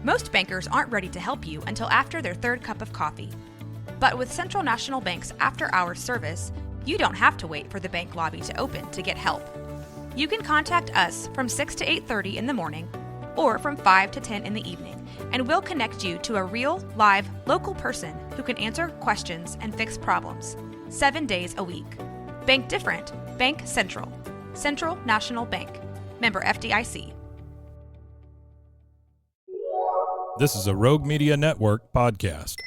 Most bankers aren't ready to help you until after their third cup of coffee. But with Central National Bank's after-hours service, you don't have to wait for the bank lobby to open to get help. You can contact us from 6 to 8:30 in the morning or from 5 to 10 in the evening, and we'll connect you to a real, live, local person who can answer questions and fix problems 7 days a week. Bank different. Bank Central. Central National Bank. Member FDIC. This is a Rogue Media Network podcast.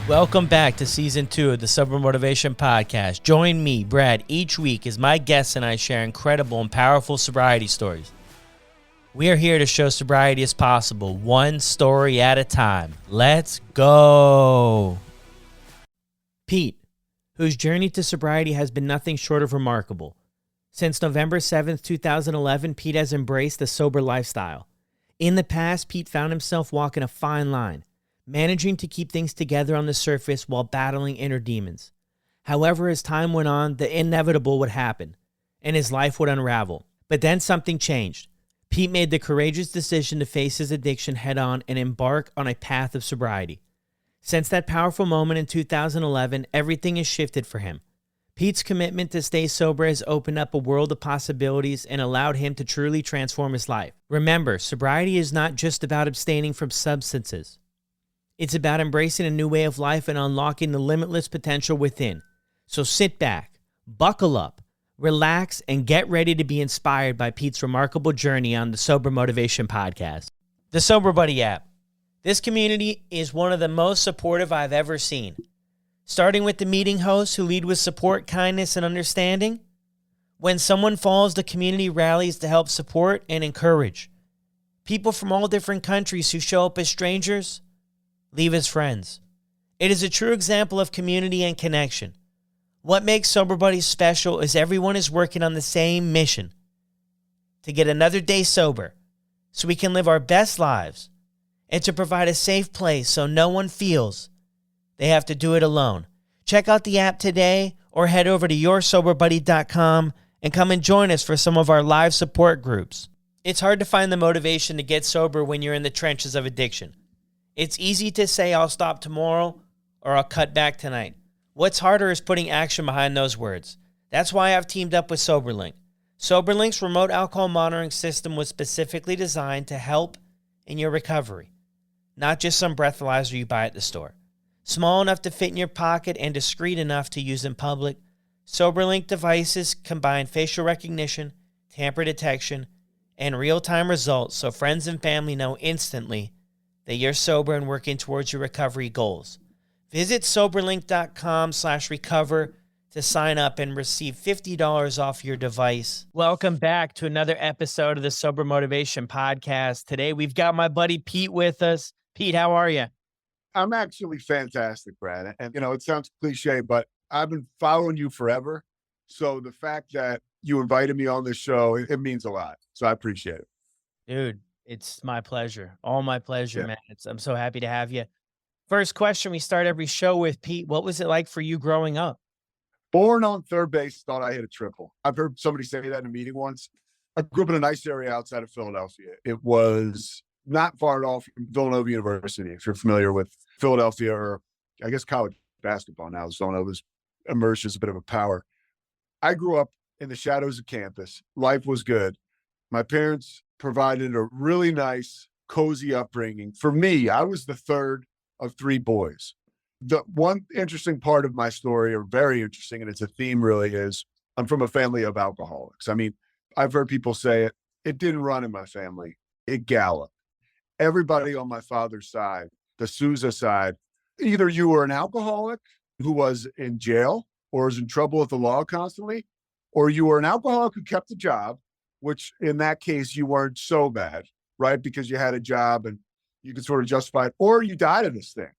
Welcome back to Season 2 of the Sober Motivation Podcast. Join me, Brad, each week as my guests and I share incredible and powerful sobriety stories. We are here to show sobriety is possible, one story at a time. Let's go. Pete, whose journey to sobriety has been nothing short of remarkable. Since November 7th, 2011, Pete has embraced a sober lifestyle. In the past, Pete found himself walking a fine line, managing to keep things together on the surface while battling inner demons. However, as time went on, the inevitable would happen, and his life would unravel. But then something changed. Pete made the courageous decision to face his addiction head-on and embark on a path of sobriety. Since that powerful moment in 2011, everything has shifted for him. Pete's commitment to stay sober has opened up a world of possibilities and allowed him to truly transform his life. Remember, sobriety is not just about abstaining from substances. It's about embracing a new way of life and unlocking the limitless potential within. So sit back, buckle up, relax, and get ready to be inspired by Pete's remarkable journey on the Sober Motivation Podcast. The Sober Buddy app. This community is one of the most supportive I've ever seen. Starting with the meeting hosts who lead with support, kindness, and understanding. When someone falls, the community rallies to help support and encourage. People from all different countries who show up as strangers leave as friends. It is a true example of community and connection. What makes Sober Buddies special is everyone is working on the same mission: to get another day sober so we can live our best lives, and to provide a safe place so no one feels they have to do it alone. Check out the app today or head over to yoursoberbuddy.com and come and join us for some of our live support groups. It's hard to find the motivation to get sober when you're in the trenches of addiction. It's easy to say I'll stop tomorrow or I'll cut back tonight. What's harder is putting action behind those words. That's why I've teamed up with SoberLink. SoberLink's remote alcohol monitoring system was specifically designed to help in your recovery, not just some breathalyzer you buy at the store. Small enough to fit in your pocket and discreet enough to use in public, SoberLink devices combine facial recognition, tamper detection, and real-time results so friends and family know instantly that you're sober and working towards your recovery goals. Visit soberlink.com/recover to sign up and receive $50 off your device. Welcome back to another episode of the Sober Motivation Podcast. Today, we've got my buddy Pete with us. Pete, how are you? I'm actually fantastic, Brad. And, it sounds cliche, but I've been following you forever. So the fact that you invited me on this show, it means a lot. So I appreciate it. Dude, it's my pleasure. All my pleasure, Yeah. man. I'm so happy to have you. First question we start every show with, Pete. What was it like for you growing up? Born on third base, thought I hit a triple. I've heard somebody say that in a meeting once. I grew up in a nice area outside of Philadelphia. It was not far at all from Villanova University, if you're familiar with Philadelphia, or I guess college basketball now. Villanova's emerged as a bit of a power. I grew up in the shadows of campus. Life was good. My parents provided a really nice, cozy upbringing. For me, I was the third of three boys. The one interesting part of my story, or very interesting, and it's a theme really, is I'm from a family of alcoholics. I mean, I've heard people say it didn't run in my family. It galloped. Everybody on my father's side, the Sousa side, either you were an alcoholic who was in jail or was in trouble with the law constantly, or you were an alcoholic who kept a job, which in that case, you weren't so bad, right? Because you had a job and you could sort of justify it, or you died of this thing,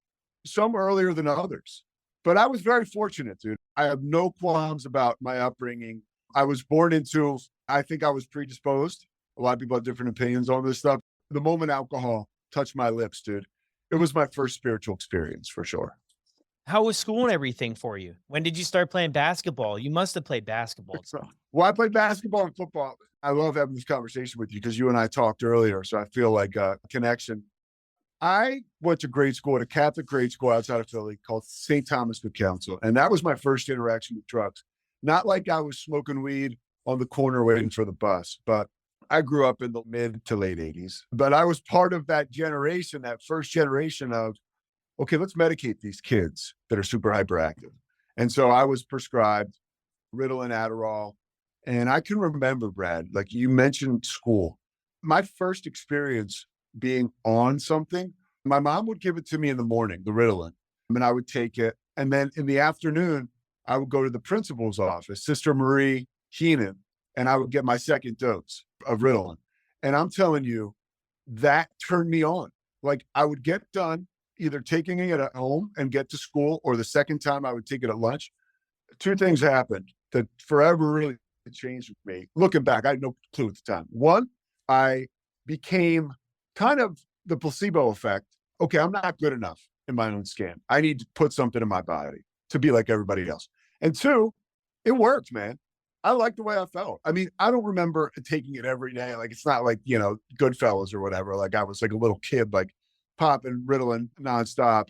some earlier than others. But I was very fortunate, dude. I have no qualms about my upbringing. I was born into, I think I was predisposed. A lot of people have different opinions on this stuff. The moment alcohol touched my lips, dude, it was my first spiritual experience for sure. How was school and everything for you? When did you start playing basketball? You must have played basketball. Well, I played basketball and football. I love having this conversation with you because you and I talked earlier, so I feel like a connection. I went to grade school at a Catholic grade school outside of Philly called St. Thomas Good Counsel, and that was my first interaction with drugs. Not like I was smoking weed on the corner waiting for the bus, but I grew up in the mid to late 80s. But I was part of that generation, that first generation of, okay, let's medicate these kids that are super hyperactive. And so I was prescribed Ritalin, Adderall. And I can remember, Brad, like you mentioned school, my first experience being on something, my mom would give it to me in the morning, the Ritalin, and I would take it. And then in the afternoon, I would go to the principal's office, Sister Marie Heenan, and I would get my second dose of Ritalin. And I'm telling you, that turned me on. Like I would get done either taking it at home and get to school, or the second time I would take it at lunch. Two things happened that forever really changed me. Looking back, I had no clue at the time. One, I became kind of the placebo effect. Okay, I'm not good enough in my own skin. I need to put something in my body to be like everybody else. And two, it worked, man. I liked the way I felt. I mean, I don't remember taking it every day. Like, it's not like, Goodfellas or whatever. Like, I was like a little kid, like popping Ritalin nonstop.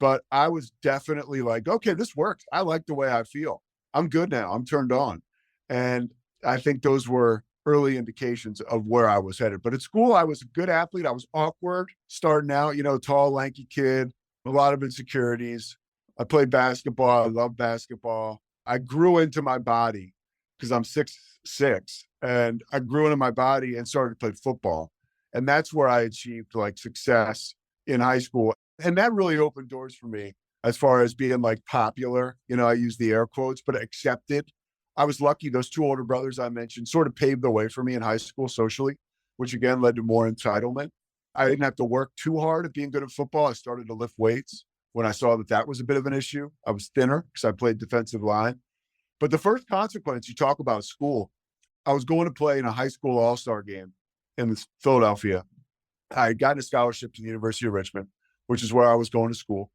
But I was definitely like, okay, this works. I like the way I feel. I'm good now. I'm turned on. And I think those were early indications of where I was headed. But at school, I was a good athlete. I was awkward starting out, tall, lanky kid, a lot of insecurities. I played basketball. I love basketball. I grew into my body because I'm 6'6", and I grew into my body and started to play football. And that's where I achieved like success in high school. And that really opened doors for me as far as being like popular. I use the air quotes, but accepted. I was lucky. Those two older brothers I mentioned sort of paved the way for me in high school socially, which again led to more entitlement. I didn't have to work too hard at being good at football. I started to lift weights when I saw that was a bit of an issue. I was thinner because I played defensive line. But the first consequence you talk about school, I was going to play in a high school all-star game in Philadelphia. I had gotten a scholarship to the University of Richmond, which is where I was going to school.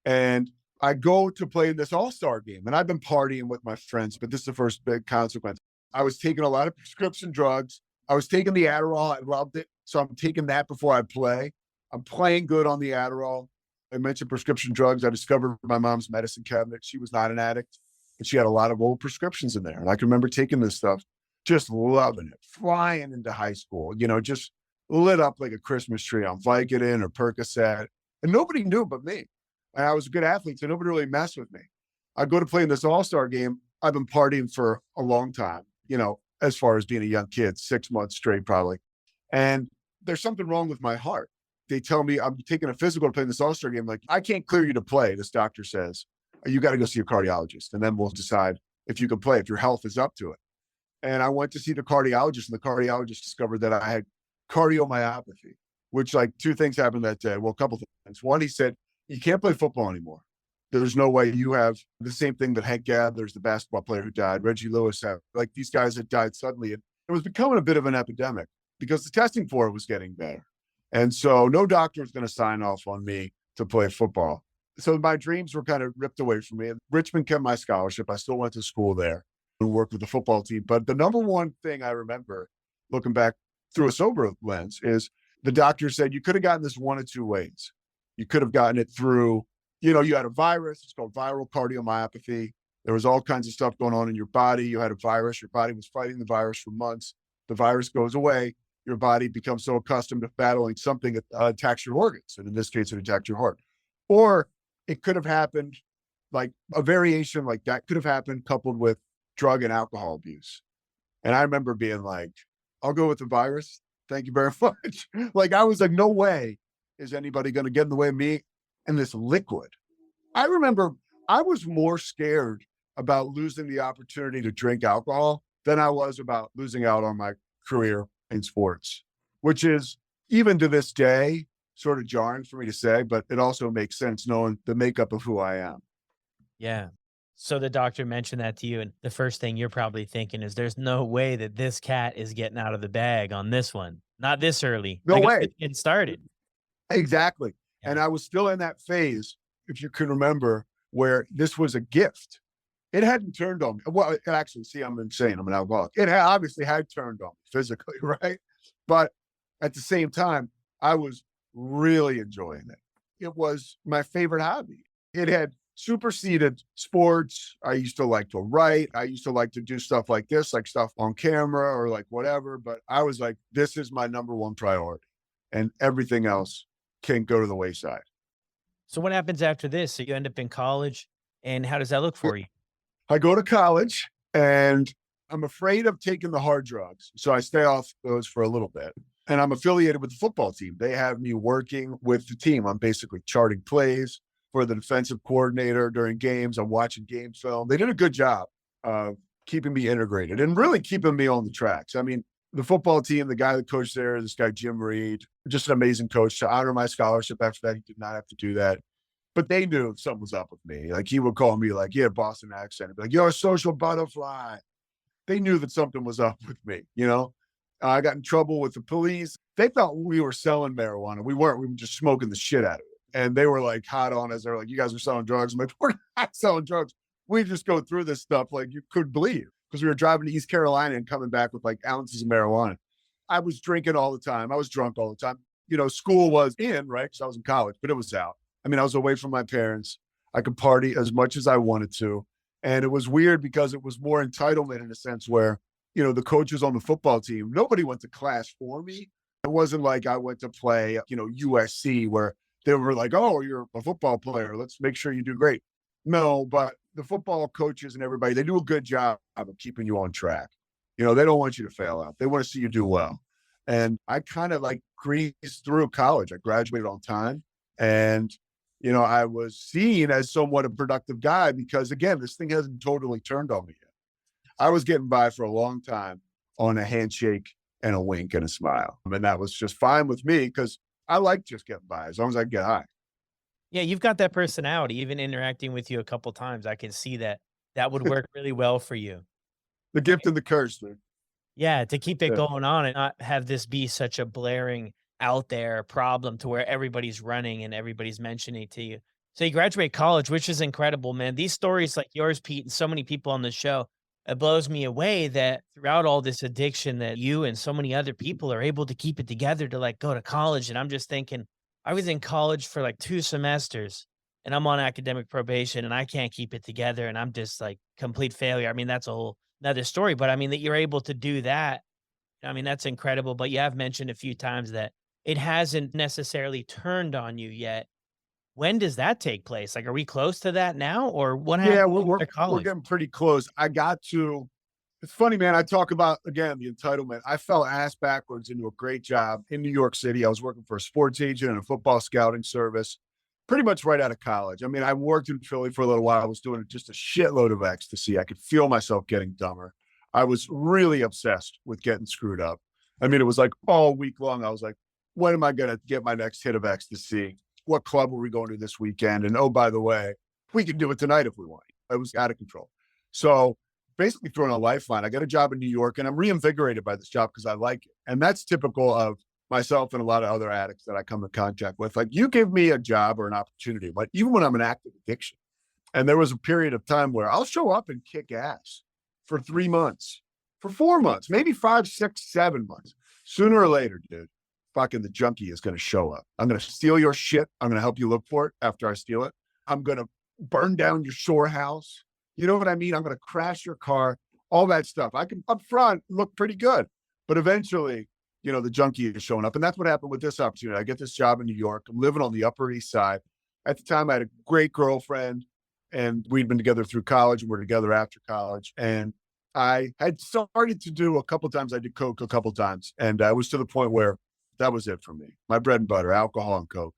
And I go to play in this all-star game, and I've been partying with my friends, but this is the first big consequence. I was taking a lot of prescription drugs. I was taking the Adderall. I loved it. So I'm taking that before I play. I'm playing good on the Adderall. I mentioned prescription drugs. I discovered my mom's medicine cabinet. She was not an addict, but she had a lot of old prescriptions in there. And I can remember taking this stuff, just loving it, flying into high school, just lit up like a Christmas tree on Vicodin or Percocet. And nobody knew but me. And I was a good athlete, so nobody really messed with me. I go to play in this all-star game. I've been partying for a long time, as far as being a young kid, 6 months straight probably. And there's something wrong with my heart. They tell me I'm taking a physical to play in this all-star game. Like, I can't clear you to play, this doctor says. You got to go see a cardiologist, and then we'll decide if you can play, if your health is up to it. And I went to see the cardiologist, and the cardiologist discovered that I had cardiomyopathy, which, like, two things happened that day. Well, a couple things. One, he said, you can't play football anymore. There's no way. You have the same thing that Hank Gathers, the basketball player who died, Reggie Lewis had. Like, these guys had died suddenly. And it was becoming a bit of an epidemic because the testing for it was getting better. And so no doctor was going to sign off on me to play football. So my dreams were kind of ripped away from me. Richmond kept my scholarship. I still went to school there and worked with the football team. But the number one thing I remember, looking back through a sober lens, is the doctor said you could have gotten this one of two ways. You could have gotten it through, you had a virus. It's called viral cardiomyopathy. There was all kinds of stuff going on in your body. You had a virus. Your body was fighting the virus for months. The virus goes away. Your body becomes so accustomed to battling something that attacks your organs. And in this case, it attacked your heart. Or it could have happened, like a variation like that could have happened coupled with drug and alcohol abuse. And I remember being like, I'll go with the virus. Thank you very much. Like, I was like, no way is anybody going to get in the way of me and this liquid. I remember I was more scared about losing the opportunity to drink alcohol than I was about losing out on my career in sports, which is, even to this day, sort of jarring for me to say, but it also makes sense knowing the makeup of who I am. Yeah. So the doctor mentioned that to you, and the first thing you're probably thinking is, there's no way that this cat is getting out of the bag on this one. Not this early. No way. It's getting started. Exactly. And I was still in that phase, if you can remember, where this was a gift. It hadn't turned on me. Well, it actually, see, I'm insane. I'm an alcoholic. It obviously had turned on me physically, right? But at the same time, I was really enjoying it. It was my favorite hobby. It had superseded sports. I used to like to write. I used to like to do stuff like this, like stuff on camera or like whatever. But I was like, this is my number one priority. And everything else can go to the wayside. So what happens after this? So you end up in college, and how does that look for you? I go to college and I'm afraid of taking the hard drugs. So I stay off those for a little bit. And I'm affiliated with the football team. They have me working with the team. I'm basically charting plays for the defensive coordinator during games. I'm watching game film. They did a good job of keeping me integrated and really keeping me on the tracks. I mean, the football team, the guy that coached there, this guy, Jim Reed, just an amazing coach. To honor my scholarship after that, he did not have to do that. But they knew something was up with me. Like, he would call me, like, he had a Boston accent. He'd be like, you're a social butterfly. They knew that something was up with me, you know? I got in trouble with the police. They thought we were selling marijuana. We weren't. We were just smoking the shit out of it. And they were like hot on us. They're like, you guys are selling drugs. I'm like, we're not selling drugs. We just go through this stuff like you couldn't believe, because we were driving to East Carolina and coming back with like ounces of marijuana. I was drinking all the time. I was drunk all the time. You know, school was in, right? Because I was in college, but it was out. I mean, I was away from my parents. I could party as much as I wanted to. And it was weird because it was more entitlement in a sense where, you know, the coaches on the football team, nobody went to class for me. It wasn't like I went to play, you know, USC where they were like, oh, you're a football player. Let's make sure you do great. No, but the football coaches and everybody, they do a good job of keeping you on track. You know, they don't want you to fail out. They want to see you do well. And I kind of like greased through college. I graduated on time. And, you know, I was seen as somewhat a productive guy because, again, this thing hasn't totally turned on me yet. I was getting by for a long time on a handshake and a wink and a smile. And that was just fine with me because I like just getting by as long as I can get high. Yeah, you've got that personality. Even interacting with you a couple times, I can see that that would work really well for you. The gift and the curse, dude. Yeah, to keep it Yeah. going on and not have this be such a blaring out there problem to where everybody's running and everybody's mentioning it to you. So you graduate college, which is incredible, man. These stories like yours, Pete, and so many people on the show, it blows me away that throughout all this addiction that you and so many other people are able to keep it together to like go to college. And I'm just thinking, I was in college for like 2 semesters and I'm on academic probation and I can't keep it together and I'm just like complete failure. I mean, that's a whole another story, but I mean that you're able to do that. I mean, that's incredible. But you have mentioned a few times that it hasn't necessarily turned on you yet. When does that take place? Like, are we close to that now, or what Yeah, happened we're after we're college? getting pretty close. I got to It's funny, man. I talk about, again, the entitlement. I fell ass backwards into a great job in New York City. I was working for a sports agent and a football scouting service pretty much right out of college. I mean, I worked in Philly for a little while. I was doing just a shitload of ecstasy. I could feel myself getting dumber. I was really obsessed with getting screwed up. I mean, it was like all week long. I was like, when am I going to get my next hit of ecstasy? What club are we going to this weekend? And oh, by the way, we can do it tonight if we want. It was out of control. So basically throwing a lifeline. I got a job in New York and I'm reinvigorated by this job because I like it. And that's typical of myself and a lot of other addicts that I come in contact with. Like, you give me a job or an opportunity, but even when I'm in active addiction. And there was a period of time where I'll show up and kick ass for 3 months, for 4 months, maybe 5, 6, 7 months. Sooner or later, dude, fucking the junkie is going to show up. I'm going to steal your shit. I'm going to help you look for it after I steal it. I'm going to burn down your shore house. You know what I mean? I'm going to crash your car, all that stuff. I can up front look pretty good, but eventually, you know, the junkie is showing up. And that's what happened with this opportunity. I get this job in New York. I'm living on the Upper East Side. At the time, I had a great girlfriend and we'd been together through college and we're together after college. And I had started to do a couple times. I did coke a couple times. And I was to the point where that was it for me. My bread and butter, alcohol and coke.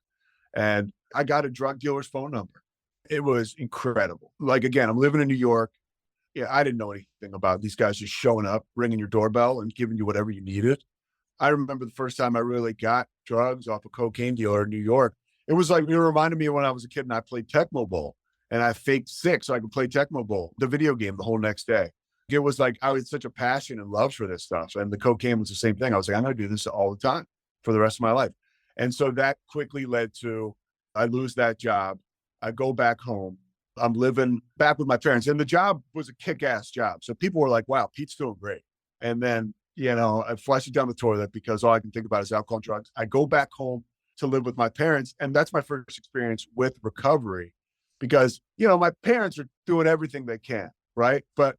And I got a drug dealer's phone number. It was incredible. Like, again, I'm living in New York. Yeah, I didn't know anything about these guys just showing up, ringing your doorbell and giving you whatever you needed. I remember the first time I really got drugs off a cocaine dealer in New York. It was like, it reminded me of when I was a kid and I played Tecmo Bowl and I faked sick so I could play Tecmo Bowl, the video game, the whole next day. It was like, I had such a passion and love for this stuff. And the cocaine was the same thing. I was like, I'm going to do this all the time for the rest of my life. And so that quickly led to I lose that job. I go back home. I'm living back with my parents. And the job was a kick-ass job. So people were like, wow, Pete's doing great. And then, I flush it down the toilet because all I can think about is alcohol and drugs. I go back home to live with my parents. And that's my first experience with recovery because, my parents are doing everything they can, right? But,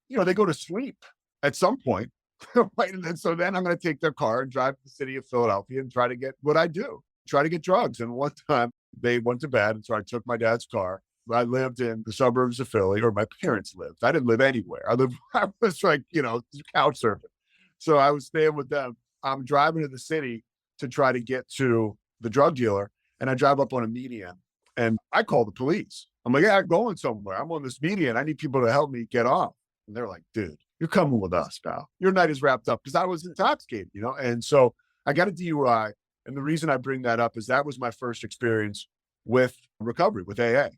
they go to sleep at some point, right? And then, so then I'm going to take their car and drive to the city of Philadelphia and try to get what I do, try to get drugs. And one time they went to bed. And so I took my dad's car. I lived in the suburbs of Philly, or my parents lived. I didn't live anywhere. I was like, couch surfing. So I was staying with them. I'm driving to the city to try to get to the drug dealer. And I drive up on a median and I call the police. I'm like, yeah, I'm going somewhere. I'm on this median. I need people to help me get off. And they're like, dude, you're coming with us, pal. Your night is wrapped up because I was intoxicated, And so I got a DUI. And the reason I bring that up is that was my first experience with recovery, with AA.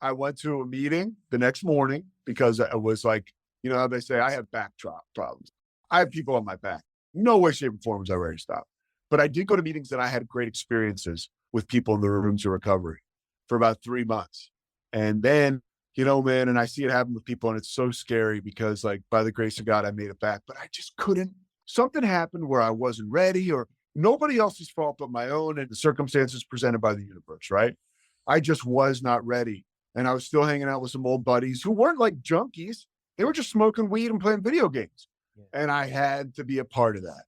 I went to a meeting the next morning because it was like, how they say, I have back problems. I have people on my back. No way, shape, or form was I ready to stop. But I did go to meetings and I had great experiences with people in the rooms of recovery for about 3 months. And then, man, and I see it happen with people and it's so scary because like, by the grace of God, I made it back, but I just couldn't. Something happened where I wasn't ready or nobody else's fault but my own and the circumstances presented by the universe, right? I just was not ready. And I was still hanging out with some old buddies who weren't like junkies. They were just smoking weed and playing video games. Yeah. And I had to be a part of that.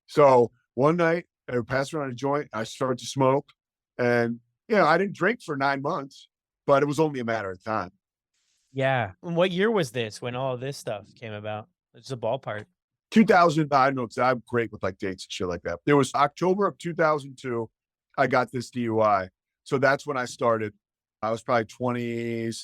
So one night I passed around a joint. I started to smoke and, I didn't drink for 9 months, but it was only a matter of time. Yeah. And what year was this when all this stuff came about? It's a ballpark. 2000, I don't know, because I'm great with like dates and shit like that. It was October of 2002. I got this DUI. So that's when I started. I was probably 25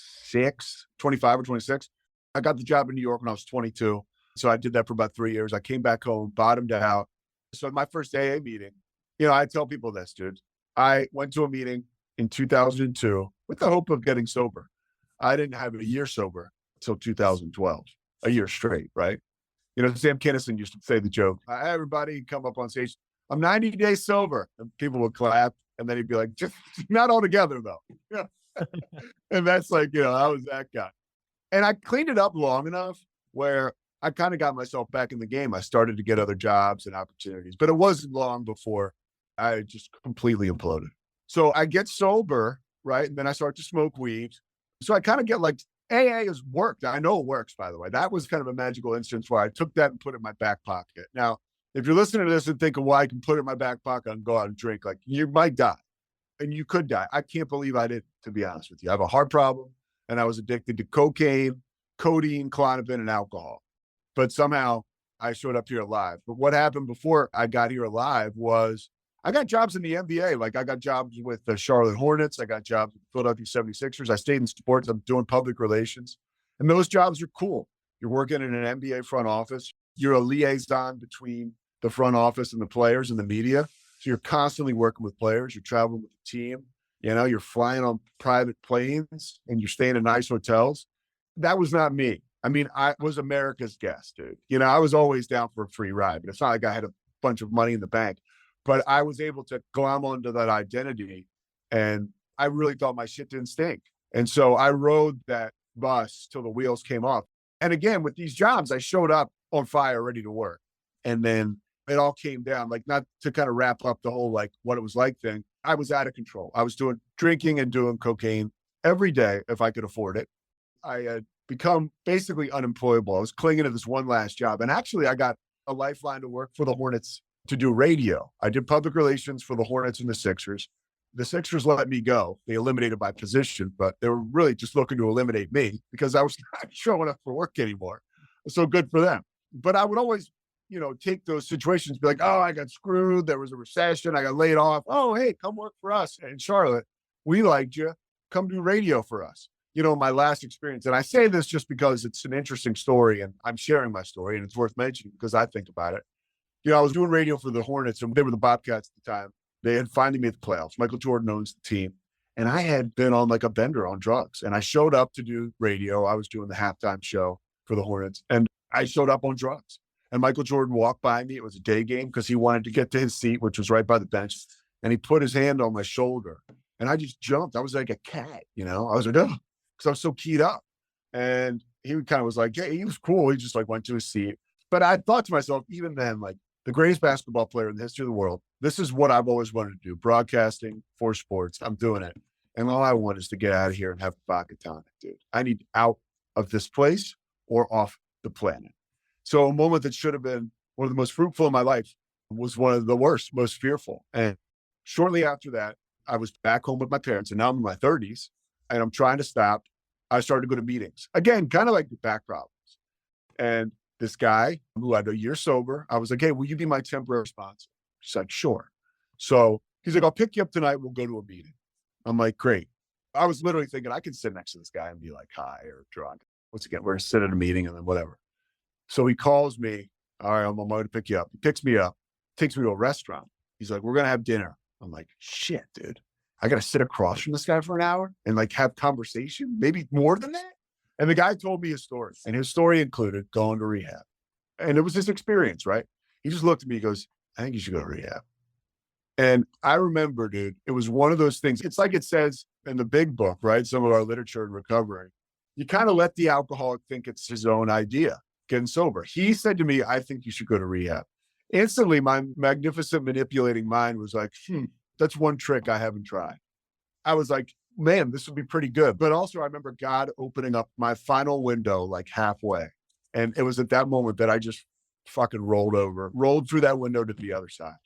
or 26. I got the job in New York when I was 22. So I did that for about 3 years. I came back home, bottomed out. So my first AA meeting, I tell people this, dude. I went to a meeting in 2002 with the hope of getting sober. I didn't have a year sober until 2012, a year straight, right? Sam Kinison used to say the joke, everybody come up on stage, I'm 90 days sober. And people would clap. And then he'd be like, just not all together though. Yeah. And that's like, I was that guy. And I cleaned it up long enough where I kind of got myself back in the game. I started to get other jobs and opportunities, but it wasn't long before I just completely imploded. So I get sober, right? And then I start to smoke weed. So I kind of get like, AA has worked. I know it works, by the way. That was kind of a magical instance where I took that and put it in my back pocket. Now, if you're listening to this and thinking, well, I can put it in my back pocket and go out and drink, like you might die and you could die. I can't believe I didn't, to be honest with you. I have a heart problem and I was addicted to cocaine, codeine, Klonopin, and alcohol. But somehow I showed up here alive. But what happened before I got here alive was I got jobs in the NBA. Like I got jobs with the Charlotte Hornets. I got jobs with the Philadelphia 76ers. I stayed in sports. I'm doing public relations. And those jobs are cool. You're working in an NBA front office. You're a liaison between the front office and the players and the media. So you're constantly working with players. You're traveling with the team. You're flying on private planes and you're staying in nice hotels. That was not me. I mean, I was America's guest, dude. I was always down for a free ride, but it's not like I had a bunch of money in the bank. But I was able to glom onto that identity and I really thought my shit didn't stink. And so I rode that bus till the wheels came off. And again, with these jobs, I showed up on fire, ready to work. And then it all came down, like not to kind of wrap up the whole, like what it was like thing. I was out of control. I was drinking and doing cocaine every day if I could afford it. I had become basically unemployable. I was clinging to this one last job. And actually I got a lifeline to work for the Hornets to do radio. I did public relations for the Hornets and the Sixers. The Sixers let me go. They eliminated my position, but they were really just looking to eliminate me because I was not showing up for work anymore. So good for them. But I would always, take those situations, be like, oh, I got screwed. There was a recession. I got laid off. Oh, hey, come work for us in Charlotte. We liked you. Come do radio for us. My last experience. And I say this just because it's an interesting story and I'm sharing my story and it's worth mentioning because I think about it. I was doing radio for the Hornets and they were the Bobcats at the time. They had finally made the playoffs. Michael Jordan owns the team. And I had been on like a bender on drugs. And I showed up to do radio. I was doing the halftime show for the Hornets. And I showed up on drugs. And Michael Jordan walked by me. It was a day game because he wanted to get to his seat, which was right by the bench. And he put his hand on my shoulder. And I just jumped. I was like a cat, I was like, oh, because I was so keyed up. And he kind of was like, yeah, he was cool. He just like went to his seat. But I thought to myself, even then, like the greatest basketball player in the history of the world, this is what I've always wanted to do, broadcasting for sports. I'm doing it. And all I want is to get out of here and have vodka tonic, dude. I need out of this place or off the planet. So a moment that should have been one of the most fruitful in my life was one of the worst, most fearful. And shortly after that, I was back home with my parents, and now I'm in my 30s and I'm trying to stop. I started to go to meetings again, kind of like the back problems. And this guy who had a year sober, I was like, hey, will you be my temporary sponsor? She's like, sure. So he's like, I'll pick you up tonight. We'll go to a meeting. I'm like, great. I was literally thinking I could sit next to this guy and be like high or drunk. Once again, we're going to sit at a meeting and then whatever. So he calls me. All right, I'm going to pick you up. He picks me up, takes me to a restaurant. He's like, we're going to have dinner. I'm like, shit, dude. I got to sit across from this guy for an hour and like have conversation, maybe more than that. And the guy told me his story, and his story included going to rehab. And it was his experience, right? He just looked at me, he goes, I think you should go to rehab. And I remember, dude, it was one of those things. It's like it says in the big book, right? Some of our literature in recovery. You kind of let the alcoholic think it's his own idea, getting sober. He said to me, I think you should go to rehab. Instantly, my magnificent manipulating mind was like, that's one trick I haven't tried. I was like, man, this would be pretty good. But also I remember God opening up my final window like halfway. And it was at that moment that I just fucking rolled through that window to the other side.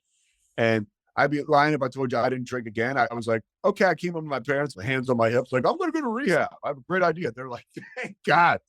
And I'd be lying if I told you I didn't drink again. I was like, okay, I came home to my parents, my hands on my hips, like, I'm going to go to rehab. I have a great idea. They're like, thank God.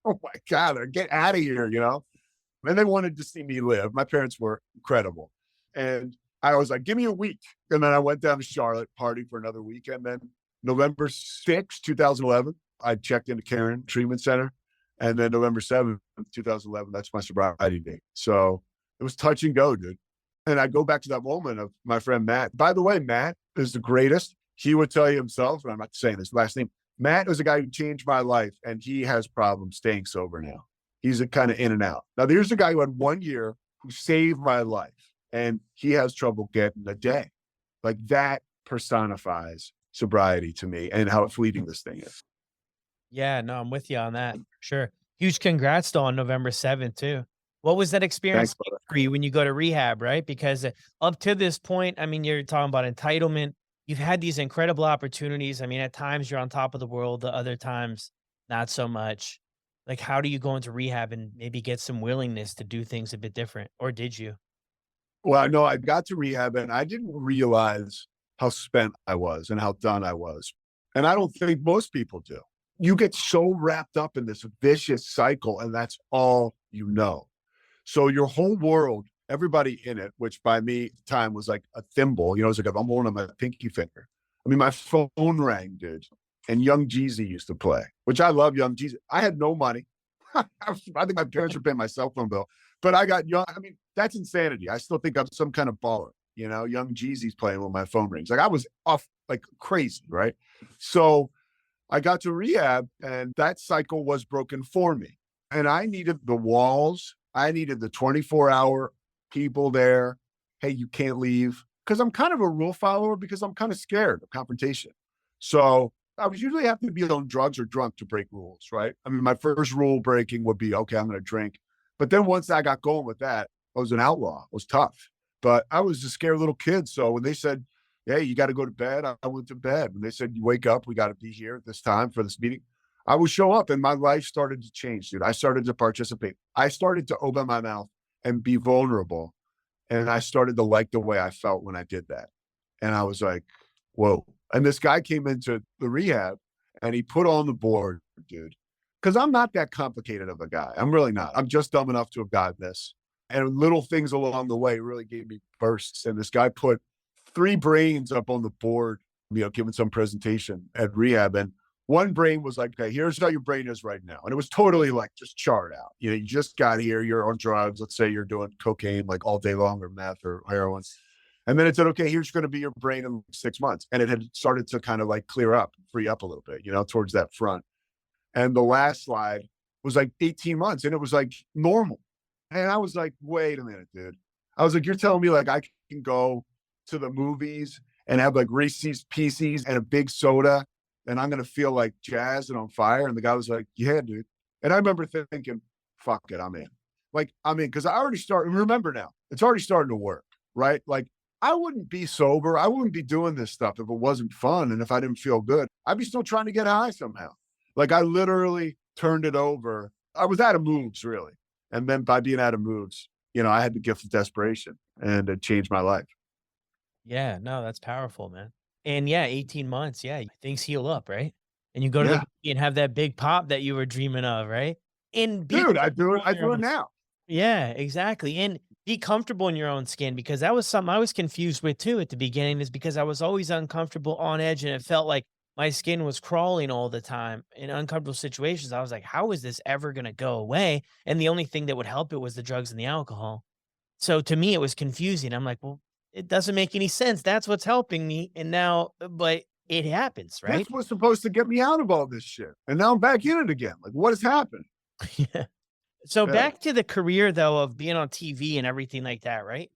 Oh my God, get out of here, And they wanted to see me live. My parents were incredible. And I was like, give me a week. And then I went down to Charlotte, party for another week. And then November 6th, 2011, I checked into Cairn Treatment Center. And then November 7th, 2011, that's my sobriety date. So it was touch and go, dude. And I go back to that moment of my friend Matt. By the way, Matt is the greatest. He would tell you himself, and I'm not saying his last name. Matt was a guy who changed my life, and he has problems staying sober now. He's a kind of in and out. Now, there's a guy who had 1 year who saved my life, and he has trouble getting a day. Like that personifies sobriety to me and how fleeting this thing is. Yeah, no, I'm with you on that. Sure. Huge congrats though on November 7th too. What was that experience Thanks, for you when you go to rehab, right? Because up to this point, I mean, you're talking about entitlement. You've had these incredible opportunities. I mean, at times you're on top of the world, the other times not so much. Like, how do you go into rehab and maybe get some willingness to do things a bit different? Or did you? Well, I know I got to rehab and I didn't realize how spent I was and how done I was. And I don't think most people do. You get so wrapped up in this vicious cycle, and that's all you know. So your whole world, everybody in it, which by me at the time was like a thimble, it was like I'm holding on my pinky finger. I mean, my phone rang, dude, and Young Jeezy used to play, which I love Young Jeezy. I had no money. I think my parents were paying my cell phone bill, but I got young. I mean, that's insanity. I still think I'm some kind of baller, Young Jeezy's playing when my phone rings. Like I was off like crazy, right? So I got to rehab and that cycle was broken for me. And I needed the walls. I needed the 24-hour people there. Hey, you can't leave. Because I'm kind of a rule follower because I'm kind of scared of confrontation. So I would usually have to be on drugs or drunk to break rules, right? I mean, my first rule breaking would be, okay, I'm going to drink. But then once I got going with that, I was an outlaw. It was tough. But I was a scared little kid. So when they said, hey, you got to go to bed, I went to bed. When they said, you wake up, we got to be here at this time for this meeting, I would show up and my life started to change, dude. I started to participate. I started to open my mouth and be vulnerable. And I started to like the way I felt when I did that. And I was like, whoa. And this guy came into the rehab and he put on the board, dude, because I'm not that complicated of a guy. I'm really not. I'm just dumb enough to have gotten this. And little things along the way really gave me bursts. And this guy put 3 brains up on the board, giving some presentation at rehab. And one brain was like, okay, here's how your brain is right now. And it was totally like just charred out. You just got here, you're on drugs. Let's say you're doing cocaine like all day long or meth or heroin. And then it said, okay, here's going to be your brain in 6 months. And it had started to kind of like clear up, free up a little bit, towards that front. And the last slide was like 18 months and it was like normal. And I was like, wait a minute, dude. I was like, you're telling me like I can go to the movies and have like Reese's Pieces and a big soda, and I'm going to feel like jazzed and on fire. And the guy was like, yeah, dude. And I remember thinking, fuck it, I'm in. Like, I'm in, because I already started, remember now, it's already starting to work, right? Like, I wouldn't be sober. I wouldn't be doing this stuff if it wasn't fun and if I didn't feel good. I'd be still trying to get high somehow. Like, I literally turned it over. I was out of moves, really. And then by being out of moves, I had the gift of desperation, and it changed my life. Yeah, no, that's powerful, man. And yeah, 18 months, yeah, things heal up, right? And you go to the Yeah. movie and have that big pop that you were dreaming of, right? And be Dude, I do it. comfortable I in your do it own. now. Yeah, exactly. And be comfortable in your own skin, because that was something I was confused with too at the beginning, is because I was always uncomfortable, on edge, and it felt like my skin was crawling all the time in uncomfortable situations. I was like, how is this ever going to go away? And the only thing that would help it was the drugs and the alcohol. So to me, it was confusing. I'm like, well, it doesn't make any sense. That's what's helping me. And now, but it happens, right? That's what's supposed to get me out of all this shit. And now I'm back in it again. Like, what has happened? Yeah. So Yeah. back to the career though, of being on TV and everything like that, right?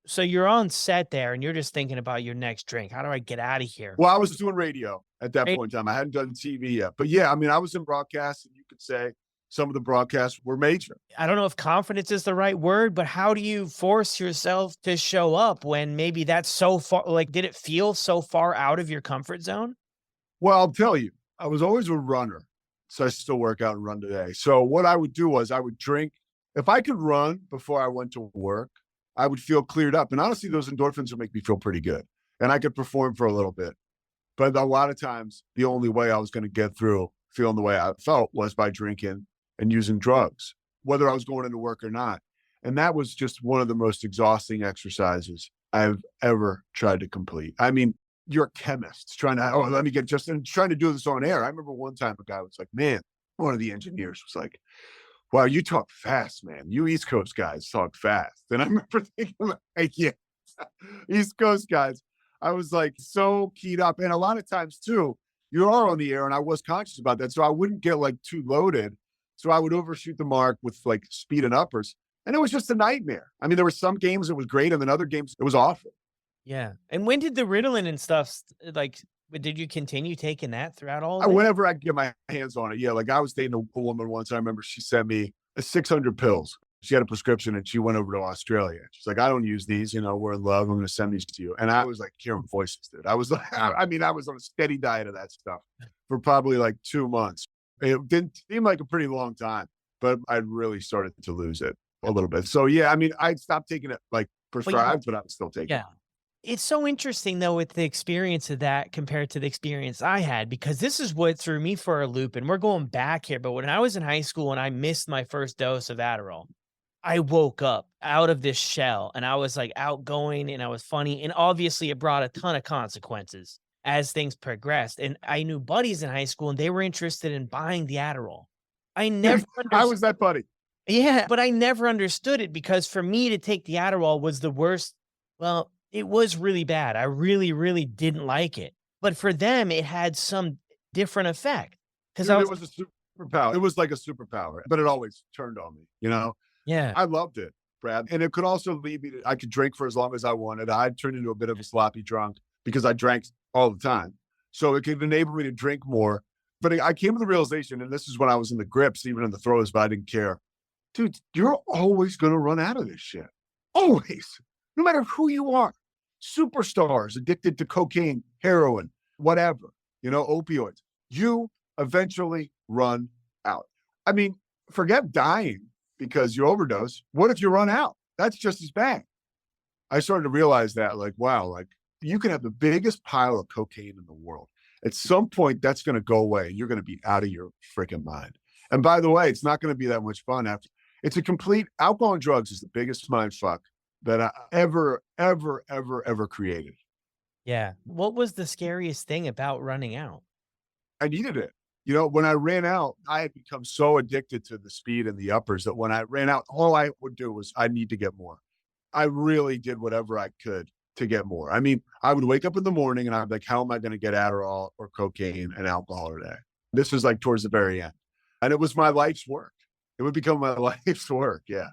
So you're on set there and you're just thinking about your next drink. How do I get out of here? Well, I was doing radio at that Right. point in time. I hadn't done TV yet. But yeah, I mean, I was in broadcast, and you could say some of the broadcasts were major. I don't know if confidence is the right word, but how do you force yourself to show up when maybe that's so far? Like, did it feel so far out of your comfort zone? Well, I'll tell you, I was always a runner. So I still work out and run today. So what I would do was I would drink. If I could run before I went to work, I would feel cleared up. And honestly, those endorphins would make me feel pretty good. And I could perform for a little bit. But a lot of times, the only way I was going to get through feeling the way I felt was by drinking and using drugs, whether I was going into work or not. And that was just one of the most exhausting exercises I've ever tried to complete. I mean, you're a chemist trying to, let me get just, and trying to do this on air. I remember one time a guy was like, man, one of the engineers was like, wow, you talk fast, man. You East Coast guys talk fast. And I remember thinking, like, yeah, East Coast guys. I was like so keyed up. And a lot of times too, you are on the air, and I was conscious about that. So I wouldn't get like too loaded. So I would overshoot the mark with like speed and uppers. And it was just a nightmare. I mean, there were some games it was great, and then other games it was awful. Yeah. And when did the Ritalin and stuff, like, did you continue taking that throughout all of it? Whenever I could get my hands on it. Yeah. Like, I was dating a woman once. I remember she sent me 600 pills. She had a prescription, and she went over to Australia. She's like, I don't use these, we're in love. I'm going to send these to you. And I was like hearing voices, dude. I was like, I mean, I was on a steady diet of that stuff for probably like 2 months. It didn't seem like a pretty long time, but I really started to lose it a little bit. So yeah, I mean, I stopped taking it like prescribed, but I was still taking it. Yeah. It's so interesting though, with the experience of that compared to the experience I had, because this is what threw me for a loop, and we're going back here. But when I was in high school and I missed my first dose of Adderall, I woke up out of this shell, and I was like outgoing, and I was funny. And obviously it brought a ton of consequences as things progressed. And I knew buddies in high school, and they were interested in buying the Adderall. I never I was that buddy. Yeah, but I never understood it, because for me to take the Adderall was the worst. Well, it was really bad. I really, really didn't like it. But for them, it had some different effect. Because Dude, it was a superpower. It was like a superpower, but it always turned on me. yeah, I loved it, Brad. And it could also lead me to, I could drink for as long as I wanted. I'd turn into a bit of a sloppy drunk because I drank all the time. So it could enable me to drink more. But I came to the realization, and this is when I was in the grips, even in the throes, but I didn't care. Dude, you're always going to run out of this shit. Always. No matter who you are. Superstars addicted to cocaine, heroin, whatever, opioids. You eventually run out. I mean, forget dying because you overdose. What if you run out? That's just as bad. I started to realize that, like, wow, like, you can have the biggest pile of cocaine in the world. At some point, that's going to go away. You're going to be out of your freaking mind. And by the way, it's not going to be that much fun after. It's a complete, alcohol and drugs is the biggest mind fuck that I ever created. yeah. What was the scariest thing about running out? I needed it. When I ran out, I had become so addicted to the speed and the uppers that when I ran out, all I would do was I need to get more. I really did whatever I could to get more. I mean, I would wake up in the morning and I'd be like, how am I going to get Adderall or cocaine and alcohol today? This was like towards the very end. And it was my life's work. It would become my life's work. Yeah.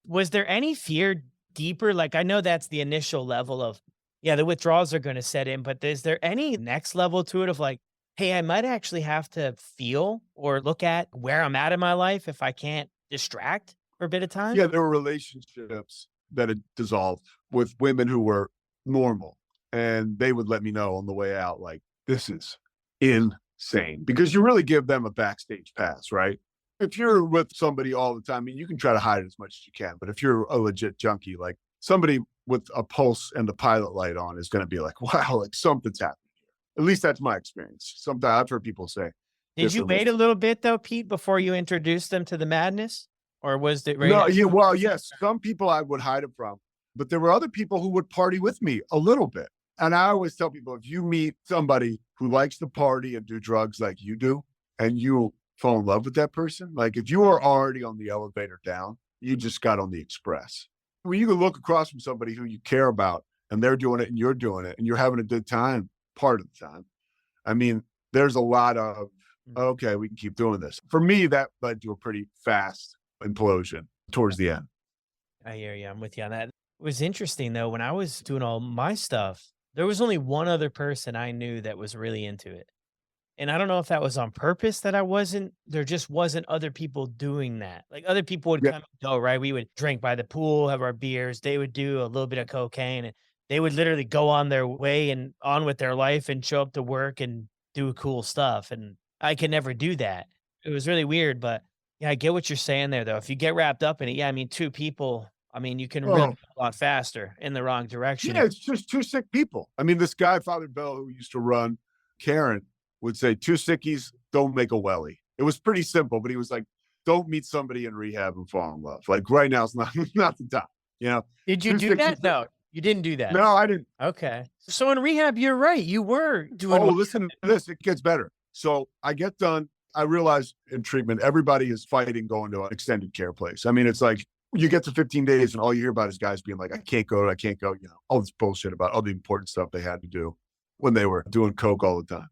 Was there any fear deeper? Like, I know that's the initial level of, Yeah, the withdrawals are going to set in, but is there any next level to it of like, hey, I might actually have to feel or look at where I'm at in my life if I can't distract for a bit of time? Yeah, there were relationships that had dissolved with women who were normal, and they would let me know on the way out, like, this is insane, because you really give them a backstage pass, right? If you're with somebody all the time, I mean, you can try to hide it as much as you can, but if you're a legit junkie, like somebody with a pulse and the pilot light on is going to be like, wow, like something's happening here. At least that's my experience. Sometimes I've heard people say Did you differently. wait a little bit though, Pete, before you introduced them to the madness? Or was it right? No, yeah, well, yes, some people I would hide it from, but there were other people who would party with me a little bit. And I always tell people, if you meet somebody who likes to party and do drugs like you do, and you fall in love with that person, like if you are already on the elevator down, you just got on the express. When you can look across from somebody who you care about and they're doing it and you're doing it and you're having a good time part of the time, I mean, there's a lot of, okay, we can keep doing this. For me, that led to a pretty fast implosion towards the end. I hear you. I'm with you on that. It was interesting though. When I was doing all my stuff, there was only one other person I knew that was really into it. And I don't know if that was on purpose that I wasn't, there just wasn't other people doing that. Like other people would Yeah. come and go, right? We would drink by the pool, have our beers. They would do a little bit of cocaine and they would literally go on their way and on with their life and show up to work and do cool stuff. And I could never do that. It was really weird, but yeah, I get what you're saying there though. If you get wrapped up in it, yeah, I mean, two people, I mean, you can really Oh, go a lot faster in the wrong direction. yeah, it's just two sick people. I mean, this guy, Father Bell, who used to run Karen, would say, two sickies don't make a welly. It was pretty simple, but he was like, don't meet somebody in rehab and fall in love. Like right now, it's not, not the time, you know? Did you Two do that? sickies. No, you didn't do that. No, I didn't. Okay. So in rehab, you're right. You were doing Oh, what listen to this. It gets better. So I get done. I realize in treatment, everybody is fighting going to an extended care place. I mean, it's like you get to 15 days and all you hear about is guys being like, I can't go, you know, all this bullshit about all the important stuff they had to do when they were doing coke all the time.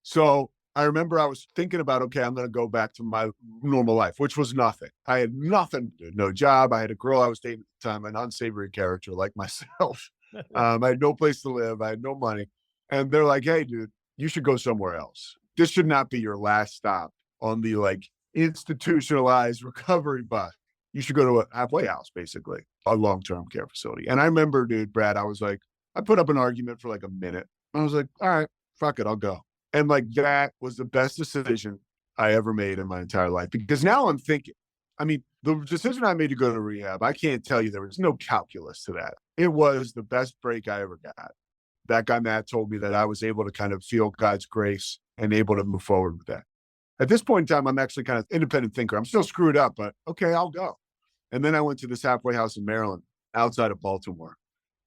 So I remember I was thinking about, okay, I'm going to go back to my normal life, which was nothing. I had nothing to do, no job. I had a girl I was dating at the time, an unsavory character like myself. I had no place to live. I had no money. And they're like, hey, dude, you should go somewhere else. This should not be your last stop on the like institutionalized recovery bus. You should go to a halfway house, basically, a long-term care facility. And I remember, dude, Brad, I was like, I put up an argument for like a minute. I was like, all right, fuck it, I'll go. And like that was the best decision I ever made in my entire life. Because now I'm thinking, I mean, the decision I made to go to rehab, I can't tell you there was no calculus to that. It was the best break I ever got. That guy, Matt, told me that I was able to kind of feel God's grace and able to move forward with that. At this point in time, I'm actually kind of independent thinker. I'm still screwed up, but okay, I'll go. And then I went to this halfway house in Maryland, outside of Baltimore.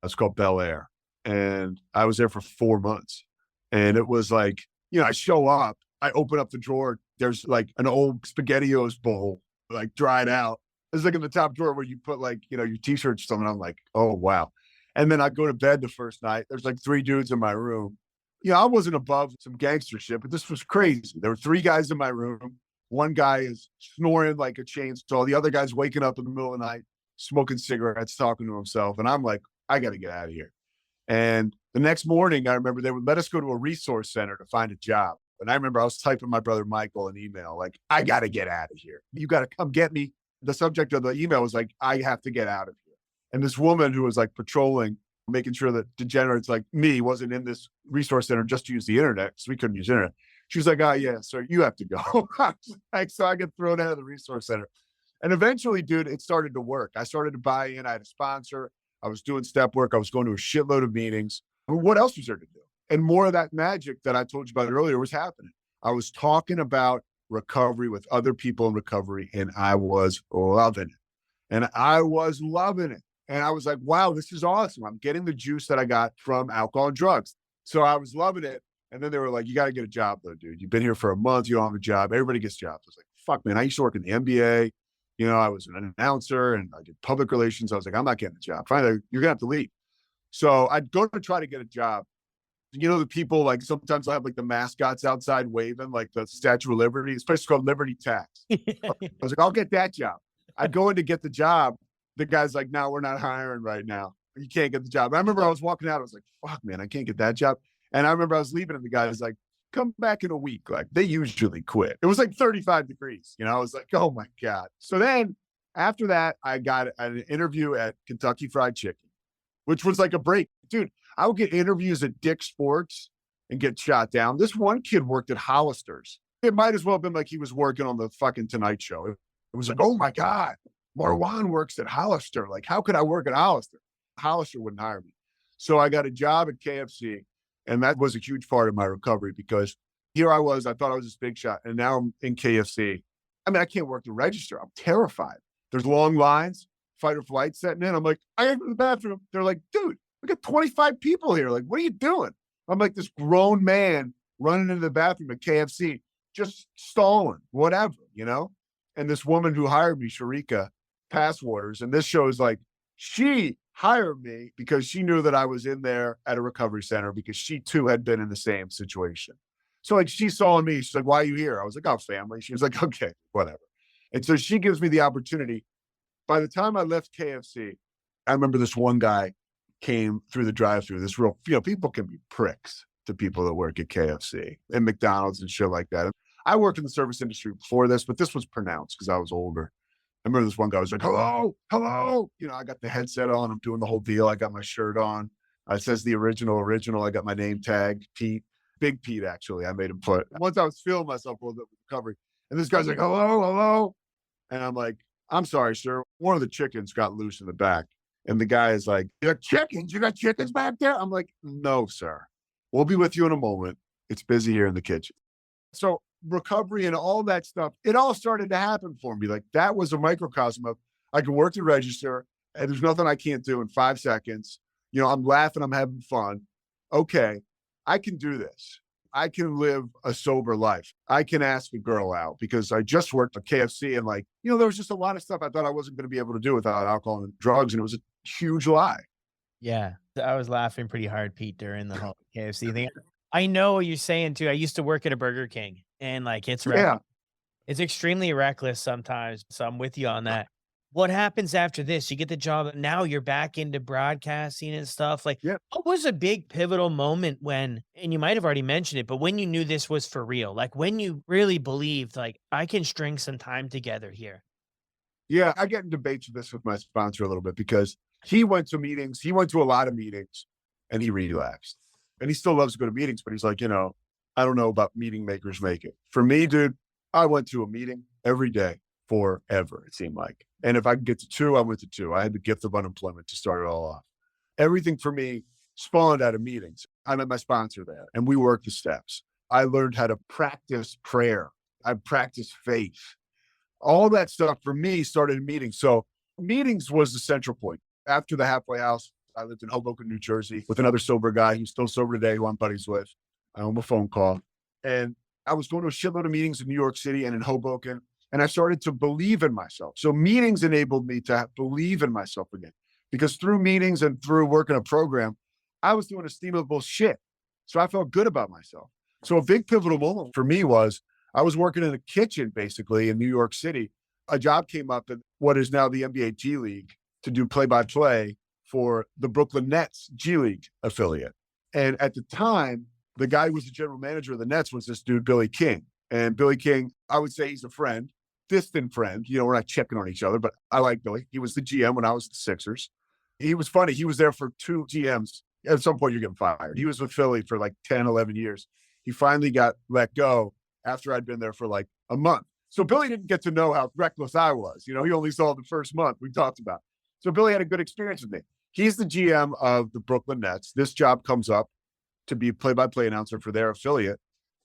It's called Bel Air. And I was there for 4 months. And it was like, you know, I show up, I open up the drawer. There's like an old SpaghettiOs bowl, like dried out. It's like in the top drawer where you put like, you know, your t-shirts or something. I'm like, oh, wow. And then I go to bed the first night. There's like 3 dudes in my room. You know, I wasn't above some gangster shit, but this was crazy. There were 3 guys in my room. One guy is snoring like a chainsaw. The other guy's waking up in the middle of the night, smoking cigarettes, talking to himself. And I'm like, I got to get out of here. And the next morning, I remember they would let us go to a resource center to find a job. And I remember I was typing my brother Michael an email, like, I got to get out of here. You got to come get me. The subject of the email was like, I have to get out of here. And this woman who was like patrolling, making sure that degenerates like me wasn't in this resource center just to use the internet, because we couldn't use internet. She was like, oh, yeah, sir, you have to go. Like, so I get thrown out of the resource center. And eventually, dude, it started to work. I started to buy in. I had a sponsor. I was doing step work. I was going to a shitload of meetings. What else was there to do? And more of that magic that I told you about earlier was happening. I was talking about recovery with other people in recovery, and I was loving it. And I was loving it. And I was like, wow, this is awesome. I'm getting the juice that I got from alcohol and drugs. So I was loving it. And then they were like, you got to get a job though, dude. You've been here for a month. You don't have a job. Everybody gets jobs. I was like, fuck, man. I used to work in the NBA. You know, I was an announcer and I did public relations. I was like, I'm not getting a job. Finally, you're going to have to leave. So I'd go to try to get a job. You know, the people, like sometimes I have like the mascots outside waving, like the Statue of Liberty. This place is called Liberty Tax. I was like, I'll get that job. I'd go in to get the job. The guy's like, no, we're not hiring right now. You can't get the job. I remember I was walking out. I was like, fuck, man, I can't get that job. And I remember I was leaving and the guy was like, come back in a week. Like they usually quit. It was like 35 degrees. I was like, oh my God. So then after that, I got an interview at Kentucky Fried Chicken, which was like a break. Dude, I would get interviews at Dick's Sports and get shot down. This one kid worked at Hollister's. It might as well have been like he was working on the fucking Tonight Show. It was like, oh my God, Marwan works at Hollister. Like, how could I work at Hollister? Hollister wouldn't hire me. So I got a job at KFC. And that was a huge part of my recovery because here I was, I thought I was this big shot. And now I'm in KFC. I mean, I can't work the register. I'm terrified. There's long lines, fight or flight setting in. I'm like, I gotta go to the bathroom. They're like, dude, we got 25 people here. Like, what are you doing? I'm like this grown man running into the bathroom at KFC, just stalling, whatever, And this woman who hired me, Sharika, Passwaters, and this shows like, she hired me because she knew that I was in there at a recovery center because she too had been in the same situation. So like she saw me, she's like, why are you here? I was like, oh, family. She was like, okay, whatever. And so she gives me the opportunity. By the time I left KFC, I remember this one guy came through the drive-thru, this real, people can be pricks to people that work at KFC and McDonald's and shit like that. I worked in the service industry before this, but this was pronounced because I was older. I remember this one guy was like, hello. I got the headset on. I'm doing the whole deal. I got my shirt on. It says the original. I got my name tag, Pete. Big Pete, actually. I made him put. Once I was feeling myself a little bit with recovery. And this guy's like, hello. And I'm like, I'm sorry, sir. One of the chickens got loose in the back. And the guy is like, you got chickens? You got chickens back there? I'm like, no, sir. We'll be with you in a moment. It's busy here in the kitchen. So recovery and all that stuff, it all started to happen for me. Like that was a microcosm of I can work the register and there's nothing I can't do in 5 seconds. I'm laughing, I'm having fun. Okay, I can do this. I can live a sober life. I can ask a girl out because I just worked at KFC and there was just a lot of stuff I thought I wasn't going to be able to do without alcohol and drugs. And it was a huge lie. Yeah. I was laughing pretty hard, Pete, during the whole KFC thing. I know what you're saying too. I used to work at a Burger King and it's it's extremely reckless sometimes. So I'm with you on that. What happens after this? You get the job. Now you're back into broadcasting and stuff. What was a big pivotal moment when, and you might have already mentioned it, but when you knew this was for real, like when you really believed, I can string some time together here? Yeah, I get in debates with this with my sponsor a little bit because he went to meetings. He went to a lot of meetings and he relapsed. And he still loves to go to meetings, but he's like, I don't know about meeting makers make it. For me, dude, I went to a meeting every day forever, it seemed like. And if I could get to 2, I went to 2. I had the gift of unemployment to start it all off. Everything for me spawned out of meetings. I met my sponsor there and we worked the steps. I learned how to practice prayer. I practiced faith. All that stuff for me started in meetings. So meetings was the central point. After the halfway house, I lived in Hoboken, New Jersey with another sober guy who's still sober today, who I'm buddies with. I owe him a phone call. And I was going to a shitload of meetings in New York City and in Hoboken. And I started to believe in myself. So meetings enabled me to believe in myself again. Because through meetings and through working a program, I was doing esteemable shit. So I felt good about myself. So a big pivotal moment for me was I was working in a kitchen, basically, in New York City. A job came up at what is now the NBA G League to do play-by-play for the Brooklyn Nets G League affiliate. And at the time, the guy who was the general manager of the Nets was this dude, Billy King. And Billy King, I would say he's a friend, distant friend. We're not checking on each other, but I like Billy. He was the GM when I was the Sixers. He was funny. He was there for 2 GMs. At some point, you're getting fired. He was with Philly for 10, 11 years. He finally got let go after I'd been there for a month. So Billy didn't get to know how reckless I was. He only saw the first month we talked about. So Billy had a good experience with me. He's the GM of the Brooklyn Nets. This job comes up to be play-by-play announcer for their affiliate.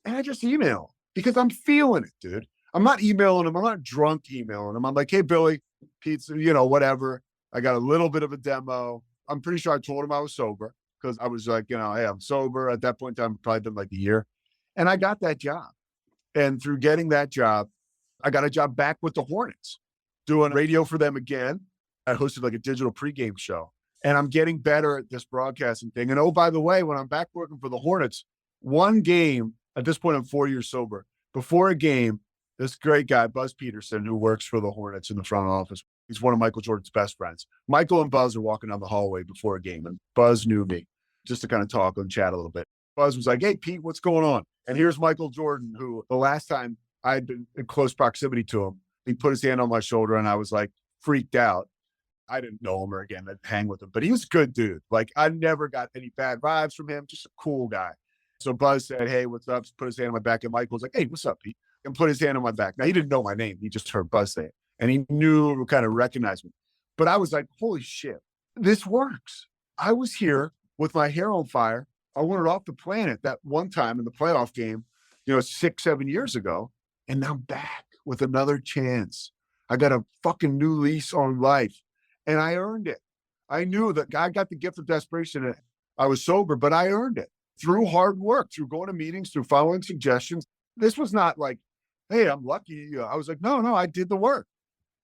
And I just email because I'm feeling it, dude. I'm not emailing him. I'm not drunk emailing him. I'm like, hey, Billy, pizza, whatever. I got a little bit of a demo. I'm pretty sure I told him I was sober because I was like, hey, I'm sober. At that point in time, probably been a year. And I got that job. And through getting that job, I got a job back with the Hornets, doing radio for them again. I hosted a digital pregame show. And I'm getting better at this broadcasting thing. And oh, by the way, when I'm back working for the Hornets, one game, at this point, I'm 4 years sober. Before a game, This great guy, Buzz Peterson, who works for the Hornets in the front office. He's one of Michael Jordan's best friends. Michael and Buzz are walking down the hallway before a game, and Buzz knew me just to kind of talk and chat a little bit. Buzz was like, "Hey, Pete, what's going on?" And here's Michael Jordan, who the last time I'd been in close proximity to him, he put his hand on my shoulder, and I was like freaked out. I didn't know him or again, I'd hang with him, but he was a good dude. Like, I never got any bad vibes from him, just a cool guy. So Buzz said, "Hey, what's up?" Put his hand on my back, and Michael was like, "Hey, what's up, Pete?" And put his hand on my back. Now, he didn't know my name. He just heard Buzz say it, and he knew, kind of recognized me. But I was like, holy shit, this works. I was here with my hair on fire. I wanted off the planet that one time in the playoff game, 6, 7 years ago. And now I'm back with another chance. I got a fucking new lease on life, and I earned it. I knew that I got the gift of desperation. I was sober, but I earned it through hard work, through going to meetings, through following suggestions. This was not like, hey, I'm lucky. I was like, no, I did the work.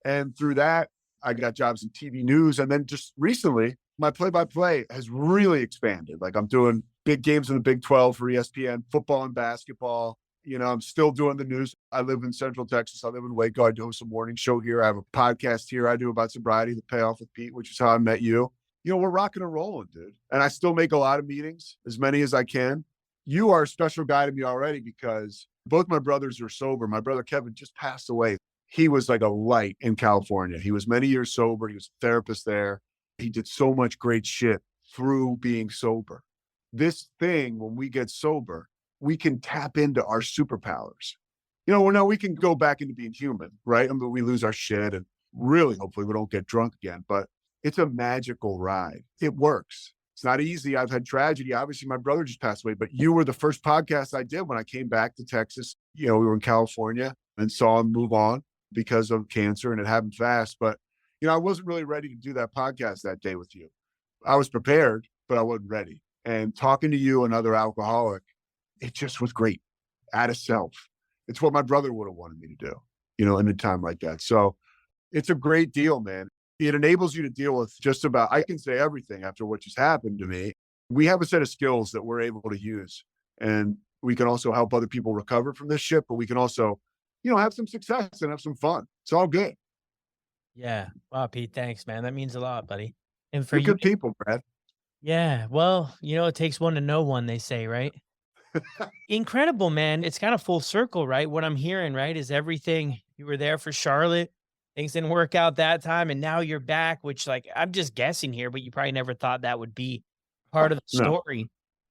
And through that, I got jobs in TV news. And then just recently, my play-by-play has really expanded. Like, I'm doing big games in the Big 12 for ESPN, football and basketball. I'm still doing the news. I live in Central Texas. I live in Waco. I do some morning show here. I have a podcast here I do about sobriety, the Payoff with Pete, which is how I met you. We're rocking and rolling, dude. And I still make a lot of meetings, as many as I can. You are a special guy to me already because both my brothers are sober. My brother Kevin just passed away. He was like a light in California. He was many years sober. He was a therapist there. He did so much great shit through being sober. This thing, when we get sober, we can tap into our superpowers. Now we can go back into being human, right? We lose our shit and really, hopefully we don't get drunk again, but it's a magical ride. It works. It's not easy. I've had tragedy. Obviously, my brother just passed away, but you were the first podcast I did when I came back to Texas. We were in California and saw him move on because of cancer, and it happened fast. But, I wasn't really ready to do that podcast that day with you. I was prepared, but I wasn't ready. And talking to you, another alcoholic, it just was great. Out of self. It's what my brother would have wanted me to do, in a time like that. So it's a great deal, man. It enables you to deal with just about, I can say everything after what just happened to me. We have a set of skills that we're able to use, and we can also help other people recover from this shit, but we can also, have some success and have some fun. It's all good. Yeah. Wow, Pete, thanks, man. That means a lot, buddy. And for We're you, good people, Brad. yeah, well, it takes one to know one, they say, right? Incredible, man. It's kind of full circle, right? What I'm hearing, right, is everything. You were there for Charlotte. Things didn't work out that time, and now you're back, which, like, I'm just guessing here, but you probably never thought that would be part of the No. story.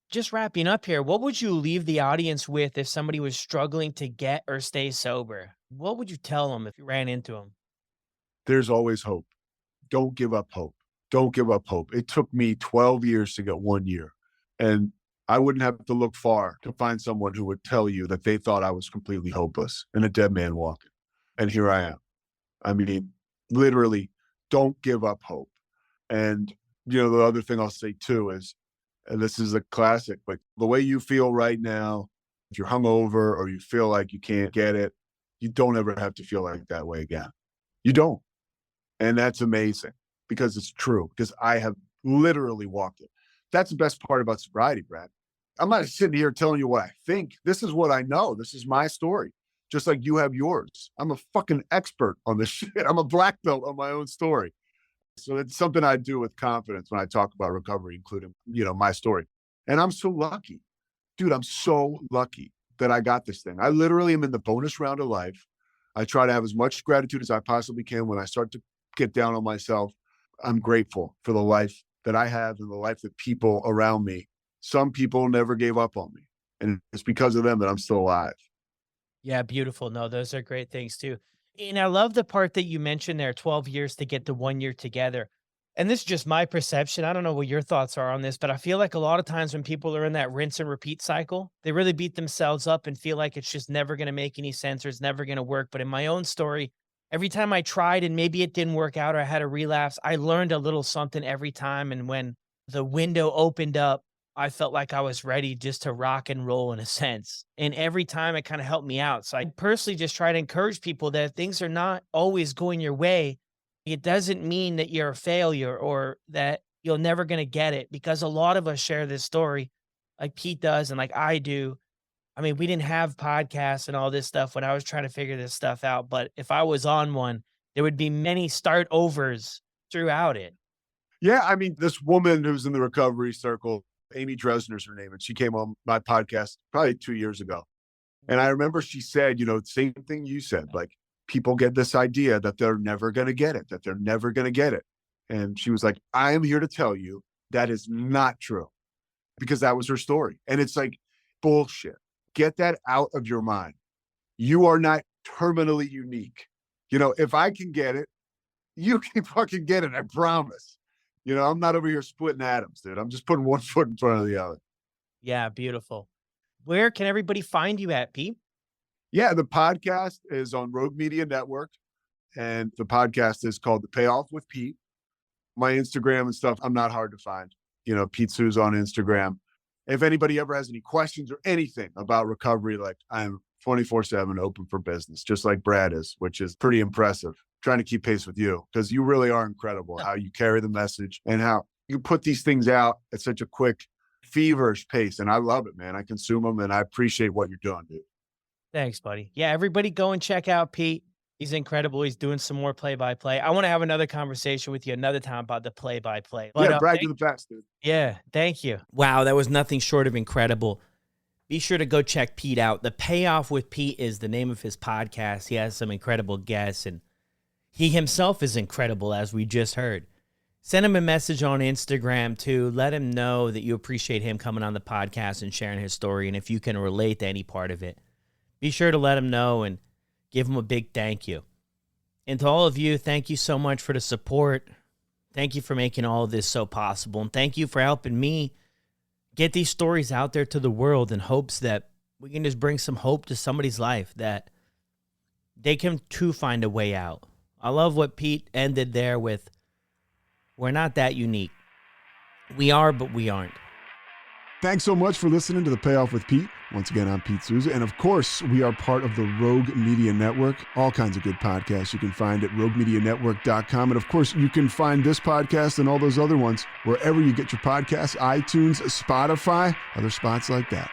Just wrapping up here, what would you leave the audience with if somebody was struggling to get or stay sober? What would you tell them if you ran into them? There's always hope. Don't give up hope. Don't give up hope. It took me 12 years to get 1 year. And I wouldn't have to look far to find someone who would tell you that they thought I was completely hopeless and a dead man walking. And here I am. I mean, literally, don't give up hope. And, the other thing I'll say too is, and this is a classic, but the way you feel right now, if you're hungover or you feel like you can't get it, you don't ever have to feel like that way again. You don't. And that's amazing because it's true, because I have literally walked it. That's the best part about sobriety, Brad. I'm not sitting here telling you what I think. This is what I know. This is my story, just like you have yours. I'm a fucking expert on this shit. I'm a black belt on my own story. So it's something I do with confidence when I talk about recovery, including, my story. And I'm so lucky. Dude, I'm so lucky that I got this thing. I literally am in the bonus round of life. I try to have as much gratitude as I possibly can. When I start to get down on myself, I'm grateful for the life that I have and the life that people around me. Some people never gave up on me, and it's because of them that I'm still alive. Yeah, beautiful. No, those are great things too. And I love the part that you mentioned there, 12 years to get to 1 year together. And this is just my perception. I don't know what your thoughts are on this, but I feel like a lot of times when people are in that rinse and repeat cycle, they really beat themselves up and feel like it's just never going to make any sense or it's never going to work. But in my own story, every time I tried and maybe it didn't work out or I had a relapse, I learned a little something every time. And when the window opened up, I felt like I was ready just to rock and roll in a sense. And every time it kind of helped me out. So I personally just try to encourage people that if things are not always going your way, it doesn't mean that you're a failure or that you're never going to get it, because a lot of us share this story like Pete does and like I do. I mean, we didn't have podcasts and all this stuff when I was trying to figure this stuff out. But if I was on one, there would be many start overs throughout it. Yeah, I mean, this woman who's in the recovery circle, Amy Dresner's her name, and she came on my podcast probably 2 years ago. And I remember she said, the same thing you said, like people get this idea that they're never going to get it, that they're never going to get it. And she was like, I am here to tell you that is not true, because that was her story. And it's like bullshit. Get that out of your mind. You are not terminally unique. If I can get it, you can fucking get it. I promise. I'm not over here splitting atoms, dude. I'm just putting one foot in front of the other. Yeah, beautiful. Where can everybody find you at, Pete? Yeah, the podcast is on Rogue Media Network, and the podcast is called The Payoff with Pete. My Instagram and stuff, I'm not hard to find. Pete Sue's on Instagram. If anybody ever has any questions or anything about recovery, like I'm 24/7 open for business, just like Brad is, which is pretty impressive. Trying to keep pace with you, because you really are incredible how you carry the message and how you put these things out at such a quick, feverish pace. And I love it, man. I consume them and I appreciate what you're doing, dude. Thanks, buddy. Yeah, everybody go and check out Pete. He's incredible. He's doing some more play-by-play. I want to have another conversation with you another time about the play-by-play. Yeah, Brad, you're the best, dude. Yeah, thank you. Wow, that was nothing short of incredible. Be sure to go check Pete out. The Payoff with Pete is the name of his podcast. He has some incredible guests, and he himself is incredible, as we just heard. Send him a message on Instagram, too. Let him know that you appreciate him coming on the podcast and sharing his story, and if you can relate to any part of it, be sure to let him know and give him a big thank you. And to all of you, thank you so much for the support. Thank you for making all of this so possible, and thank you for helping me get these stories out there to the world in hopes that we can just bring some hope to somebody's life, that they can too find a way out. I love what Pete ended there with. We're not that unique. We are, but we aren't. Thanks so much for listening to The Payoff with Pete. Once again, I'm Pete Souza. And of course, we are part of the Rogue Media Network. All kinds of good podcasts you can find at roguemedianetwork.com. And of course, you can find this podcast and all those other ones wherever you get your podcasts, iTunes, Spotify, other spots like that.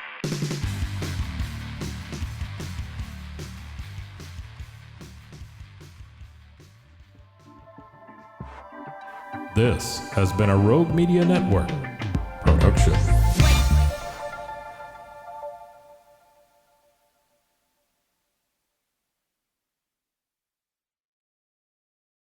This has been a Rogue Media Network production.